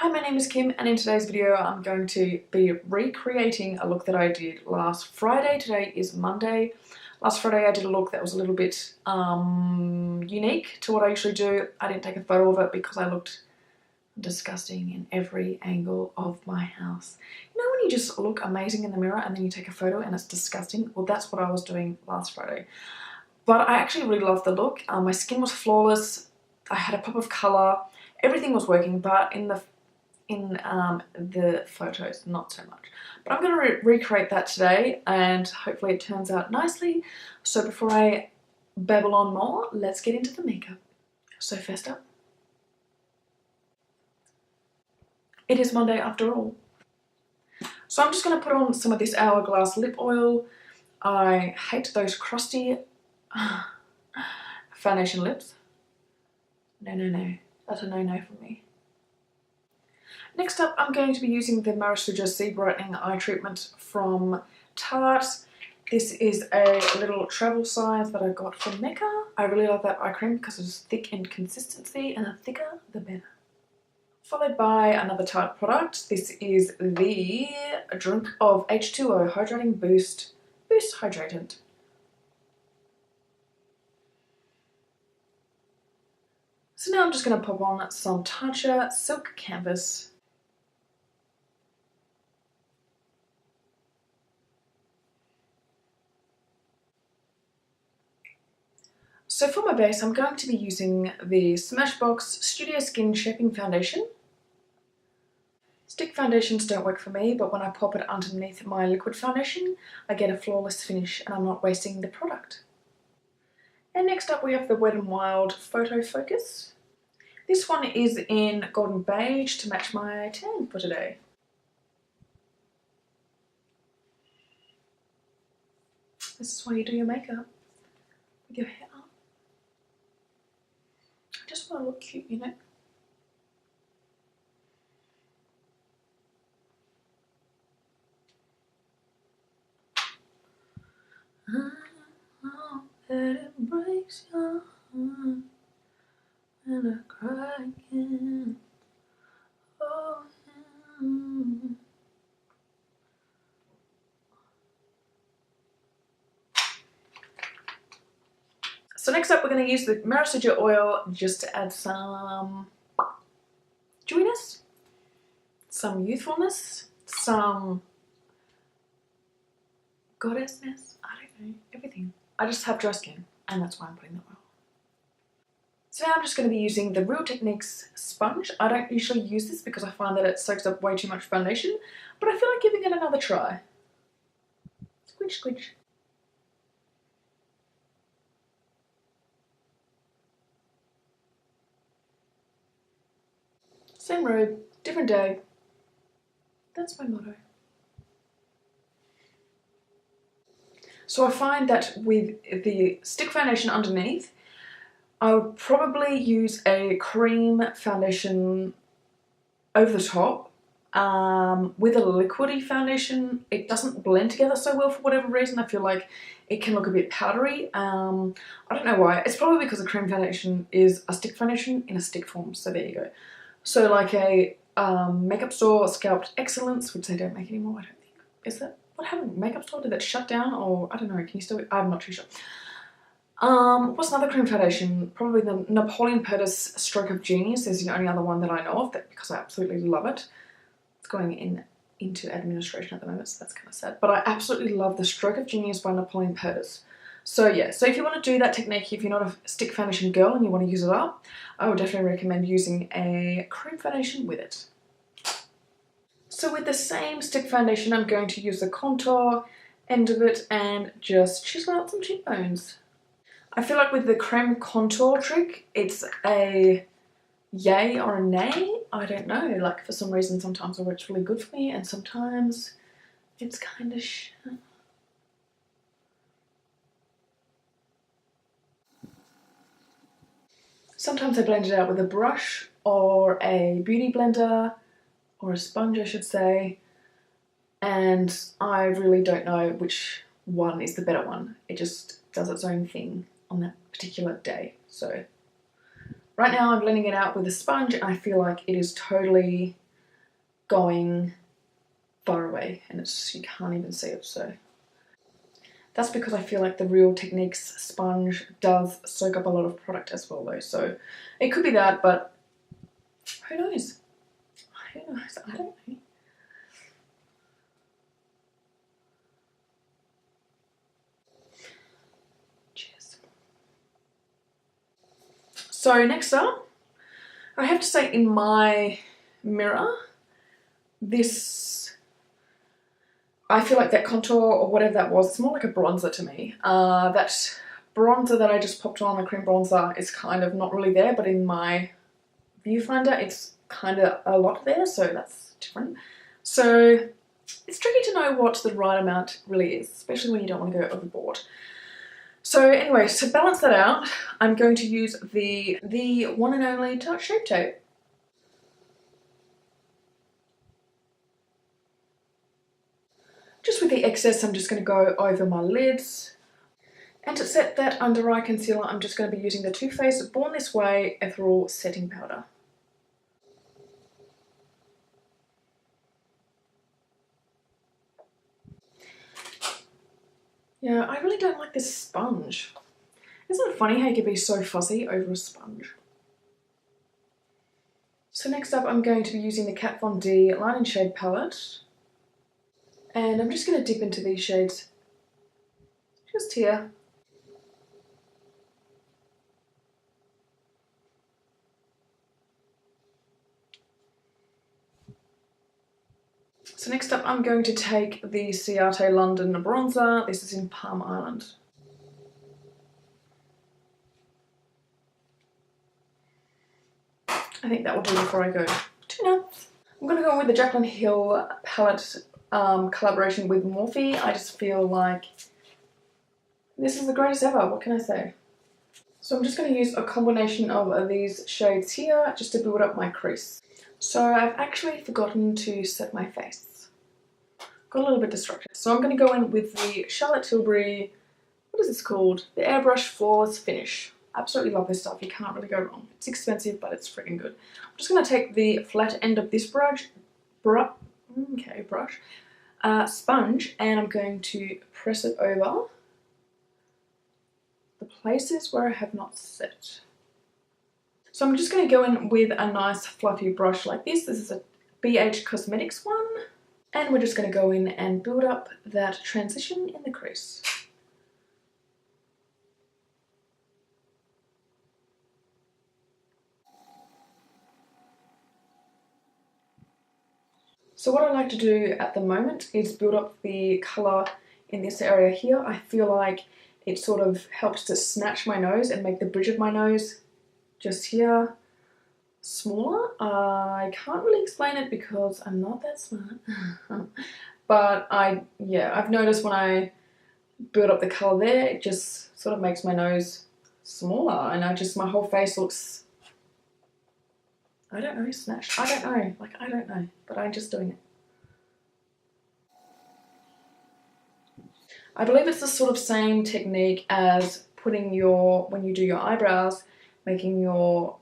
Hi, my name is Kim, and in today's video I'm going to be recreating a look that I did last Friday. Today is Monday. Last Friday I did a look that was a little bit unique to what I usually do. I didn't take a photo of it because I looked disgusting in every angle of my house. You know when you just look amazing in the mirror and then you take a photo and it's disgusting? Well, that's what I was doing last Friday. But I actually really loved the look. My skin was flawless. I had a pop of colour. Everything was working, but in the photos not so much. But I'm going to recreate that today and hopefully it turns out nicely. So before I babble on more, let's get into the makeup. So first up, it is Monday after all. So I'm just going to put on some of this Hourglass lip oil. I hate those crusty foundation lips. No. That's a no for me. Next up, I'm going to be using the Marisuja Sea Brightening Eye Treatment from Tarte. This is a little travel size that I got from Mecca. I really love that eye cream because it's thick in consistency, and the thicker, the better. Followed by another Tarte product. This is the Drink of H2O Hydrating Boost Hydratant. So now I'm just going to pop on some Tatcha Silk Canvas. So for my base, I'm going to be using the Smashbox Studio Skin Shaping Foundation. Stick foundations don't work for me, but when I pop it underneath my liquid foundation, I get a flawless finish and I'm not wasting the product. And next up we have the Wet and Wild Photo Focus. This one is in Golden Beige to match my tan for today. This is why you do your makeup, with your hair up. I just want to look cute, you know. I know that it breaks your heart and I cry again. Oh, yeah. So next up we're going to use the Marisuja oil just to add some dewiness, some youthfulness, some goddessness, I don't know, everything. I just have dry skin and that's why I'm putting the oil. So now I'm just going to be using the Real Techniques sponge. I don't usually use this because I find that it soaks up way too much foundation, but I feel like giving it another try. Squinch, squinch. Same road, different day. That's my motto. So I find that with the stick foundation underneath, I would probably use a cream foundation over the top. With a liquidy foundation, it doesn't blend together so well for whatever reason. I feel like it can look a bit powdery. I don't know why. It's probably because the cream foundation is a stick foundation in a stick form, so there you go. So like a makeup store, Scalped Excellence, which they don't make anymore, I don't think. Is that, what happened? Makeup store, did that shut down? Or I don't know, can you still, I'm not too sure. What's another cream foundation? Probably the Napoleon Purtis Stroke of Genius is the only other one that I know of, because I absolutely love it. It's going into administration at the moment, so that's kind of sad. But I absolutely love the Stroke of Genius by Napoleon Purtis. So yeah, so if you want to do that technique, if you're not a stick foundation girl and you want to use it up, I would definitely recommend using a cream foundation with it. So with the same stick foundation, I'm going to use the contour end of it and just chisel out some cheekbones. I feel like with the creme contour trick, it's a yay or a nay. I don't know, like for some reason sometimes it works really good for me and sometimes it's kind of shit. Sometimes I blend it out with a brush or a beauty blender or a sponge, I should say, and I really don't know which one is the better one. It just does its own thing on that particular day. So right now I'm blending it out with a sponge and I feel like it is totally going far away, and it's, you can't even see it. So that's because I feel like the Real Techniques sponge does soak up a lot of product as well though. So it could be that, but who knows? Who knows? I don't know. Cheers. So next up, I have to say, in my mirror, this, I feel like that contour or whatever that was, it's more like a bronzer to me. That bronzer that I just popped on, the cream bronzer, is kind of not really there, but in my viewfinder it's kind of a lot there, so that's different. So it's tricky to know what the right amount really is, especially when you don't want to go overboard. So anyway, to balance that out, I'm going to use the one and only Tarte Shape Tape. Just with the excess, I'm just going to go over my lids. And to set that under eye concealer, I'm just going to be using the Too Faced Born This Way Ethereal Setting Powder. Yeah, I really don't like this sponge. Isn't it funny how you can be so fussy over a sponge? So next up, I'm going to be using the Kat Von D Line and Shade palette. And I'm just going to dip into these shades just here. So next up, I'm going to take the Ciate London bronzer. This is in Palm Island. I think that will do before I go too nuts. I'm going to go with the Jaclyn Hill palette collaboration with Morphe. I just feel like this is the greatest ever. What can I say? So I'm just going to use a combination of these shades here just to build up my crease. So I've actually forgotten to set my face. Got a little bit distracted. So I'm going to go in with the Charlotte Tilbury, what is this called? The Airbrush Flawless Finish. Absolutely love this stuff. You can't really go wrong. It's expensive, but it's freaking good. I'm just going to take the flat end of this sponge, and I'm going to press it over the places where I have not set. So I'm just going to go in with a nice fluffy brush like this. This is a BH Cosmetics one. And we're just going to go in and build up that transition in the crease. So what I like to do at the moment is build up the colour in this area here. I feel like it sort of helps to snatch my nose and make the bridge of my nose just here smaller. I can't really explain it because I'm not that smart. But I've noticed when I build up the colour there, it just sort of makes my nose smaller, and my whole face looks, I don't know, snatched. I don't know, but I'm just doing it. I believe it's the sort of same technique as putting when you do your eyebrows, making your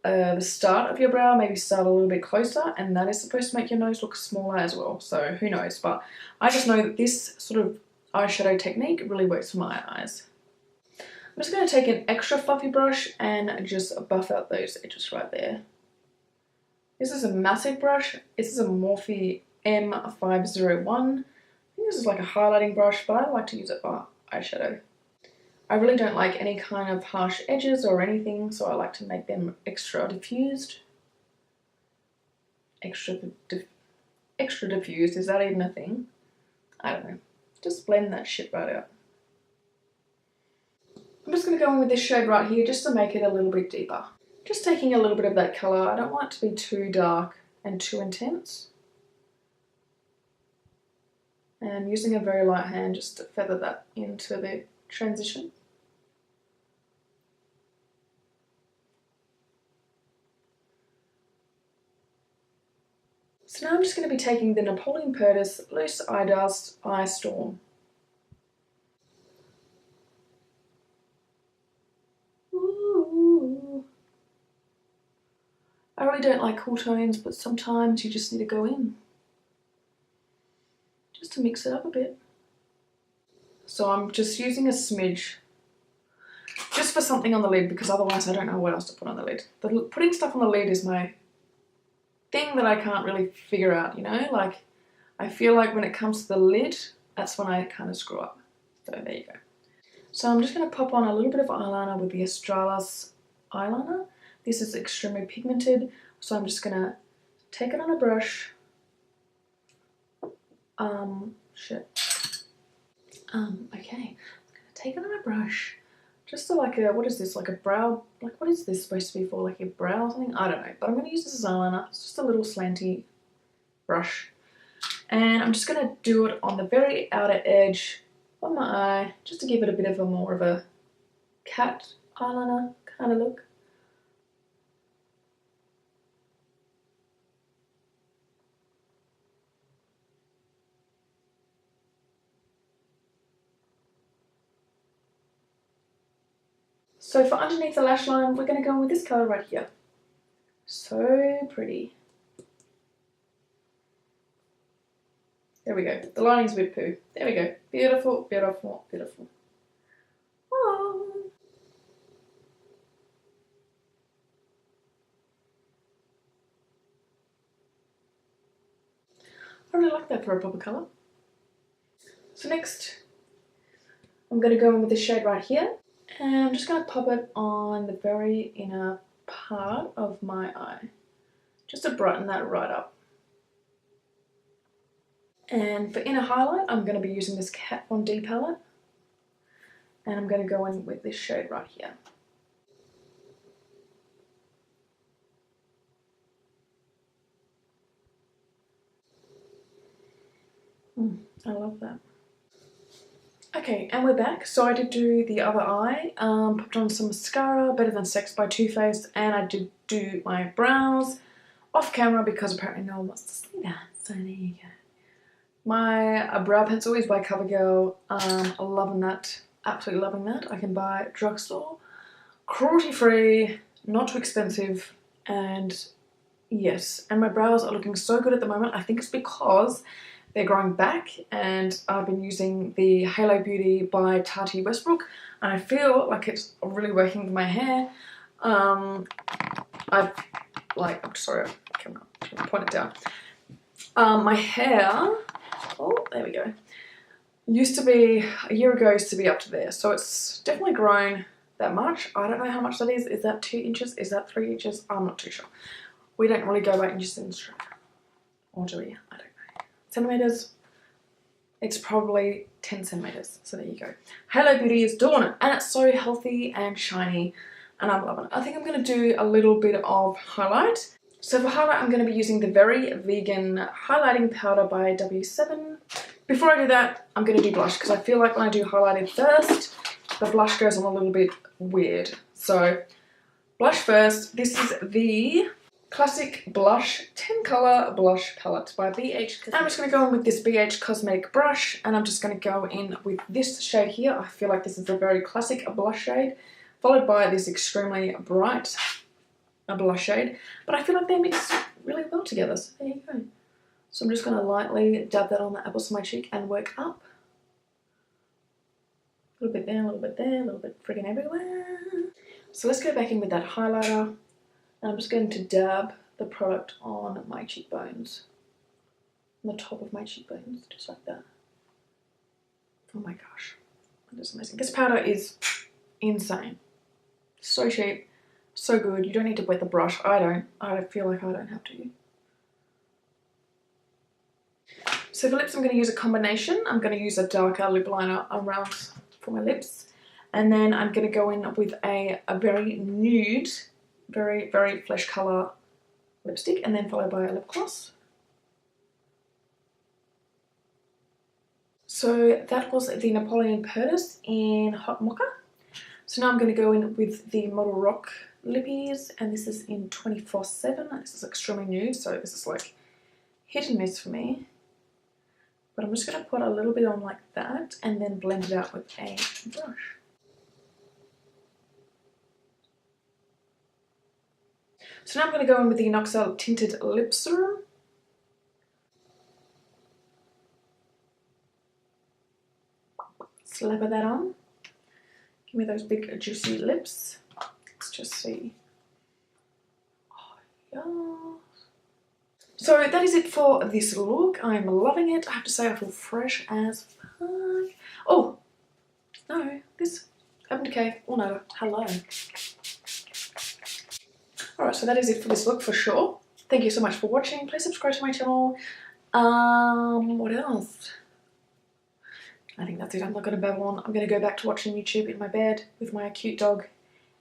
the start of your brow maybe start a little bit closer, and that is supposed to make your nose look smaller as well. So who knows, but I just know that this sort of eyeshadow technique really works for my eyes. I'm just going to take an extra fluffy brush and just buff out those edges right there. This is a massive brush. This is a Morphe M501. I think this is like a highlighting brush, but I like to use it for eyeshadow. I really don't like any kind of harsh edges or anything, so I like to make them extra diffused. Extra diffused, is that even a thing? I don't know. Just blend that shit right out. I'm just going to go in with this shade right here just to make it a little bit deeper. Just taking a little bit of that colour. I don't want it to be too dark and too intense. And using a very light hand just to feather that into the transition. So now I'm just going to be taking the Napoleon Purtis Loose Eye Dust Eye Storm. Ooh. I really don't like cool tones, but sometimes you just need to go in. Just to mix it up a bit. So I'm just using a smidge. Just for something on the lid, because otherwise I don't know what else to put on the lid. Putting stuff on the lid is my thing that I can't really figure out, you know? Like, I feel like when it comes to the lid, that's when I kind of screw up. So there you go. So I'm just going to pop on a little bit of eyeliner with the Australis eyeliner. This is extremely pigmented, so I'm just going to take it on a brush. Okay. I'm going to take it on a brush. Just to like a, what is this, like a brow, like what is this supposed to be for, like a brow or something? I don't know, but I'm going to use this as eyeliner. It's just a little slanty brush. And I'm just going to do it on the very outer edge of my eye, just to give it a bit of a more of a cat eyeliner kind of look. So for underneath the lash line, we're going to go in with this colour right here. So pretty. There we go. The lining's a bit poo. There we go. Beautiful, beautiful, beautiful. Oh. I really like that for a proper colour. So next, I'm going to go in with this shade right here. And I'm just going to pop it on the very inner part of my eye. Just to brighten that right up. And for inner highlight, I'm going to be using this Kat Von D palette. And I'm going to go in with this shade right here. I love that. Okay, and we're back. So I did do the other eye, popped on some mascara, Better Than Sex by Too Faced, and I did do my brows off camera because apparently no one wants to see that. So there you go. My brow pencil is by CoverGirl. Loving that, absolutely loving that. I can buy at drugstore, cruelty free, not too expensive, and yes. And my brows are looking so good at the moment. I think it's because they're growing back, and I've been using the Halo Beauty by Tati Westbrook, and I feel like it's really working with my hair. I'm sorry, I can't point it down. My hair, oh, there we go. A year ago used to be up to there, so it's definitely grown that much. I don't know how much that is. Is that 2 inches? Is that 3 inches? I'm not too sure. We don't really go by inches in Australia. Or do we? I don't know. Centimeters, it's probably 10 centimeters, so there you go. Halo Beauty is doing it, and it's so healthy and shiny, and I'm loving it. I think I'm going to do a little bit of highlight. So for highlight, I'm going to be using the Very Vegan Highlighting Powder by W7. Before I do that, I'm going to do blush, because I feel like when I do highlighting first, the blush goes on a little bit weird. So blush first. This is the Classic Blush 10 Colour Blush Palette by BH Cosmetics. I'm just going to go in with this BH Cosmetic brush, and I'm just going to go in with this shade here. I feel like this is a very classic blush shade, followed by this extremely bright blush shade. But I feel like they mix really well together, so there you go. So I'm just going to lightly dab that on the apples of my cheek and work up. A little bit there, a little bit there, a little bit friggin' everywhere. So let's go back in with that highlighter. And I'm just going to dab the product on my cheekbones, on the top of my cheekbones, just like that. Oh my gosh, that is amazing. This powder is insane. So cheap, so good. You don't need to wet the brush. I feel like I don't have to. So for lips, I'm going to use a combination. I'm going to use a darker lip liner around for my lips. And then I'm going to go in with a very nude, very, very flesh colour lipstick, and then followed by a lip gloss. So that was the Napoleon Purtis in Hot Mocha. So now I'm going to go in with the Model Rock lippies, and this is in 24/7. This is extremely nude, so this is like hit and miss for me. But I'm just going to put a little bit on like that, and then blend it out with a brush. So now I'm going to go in with the Noxel Tinted Lip Serum. Slapper that on. Give me those big juicy lips. Let's just see. Oh, yeah. So that is it for this look. I'm loving it. I have to say I feel fresh as fuck. Oh, no, this Urban Decay. Oh no, hello. Alright, so that is it for this look for sure. Thank you so much for watching. Please subscribe to my channel. What else? I think that's it. I'm not going to babble on. I'm going to go back to watching YouTube in my bed with my cute dog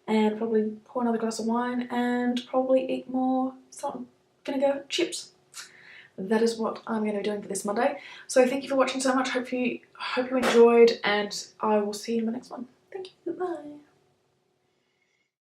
and probably pour another glass of wine and probably eat more something. Gonna go chips. That is what I'm going to be doing for this Monday. So thank you for watching so much. Hope you enjoyed, and I will see you in the next one. Thank you. Bye.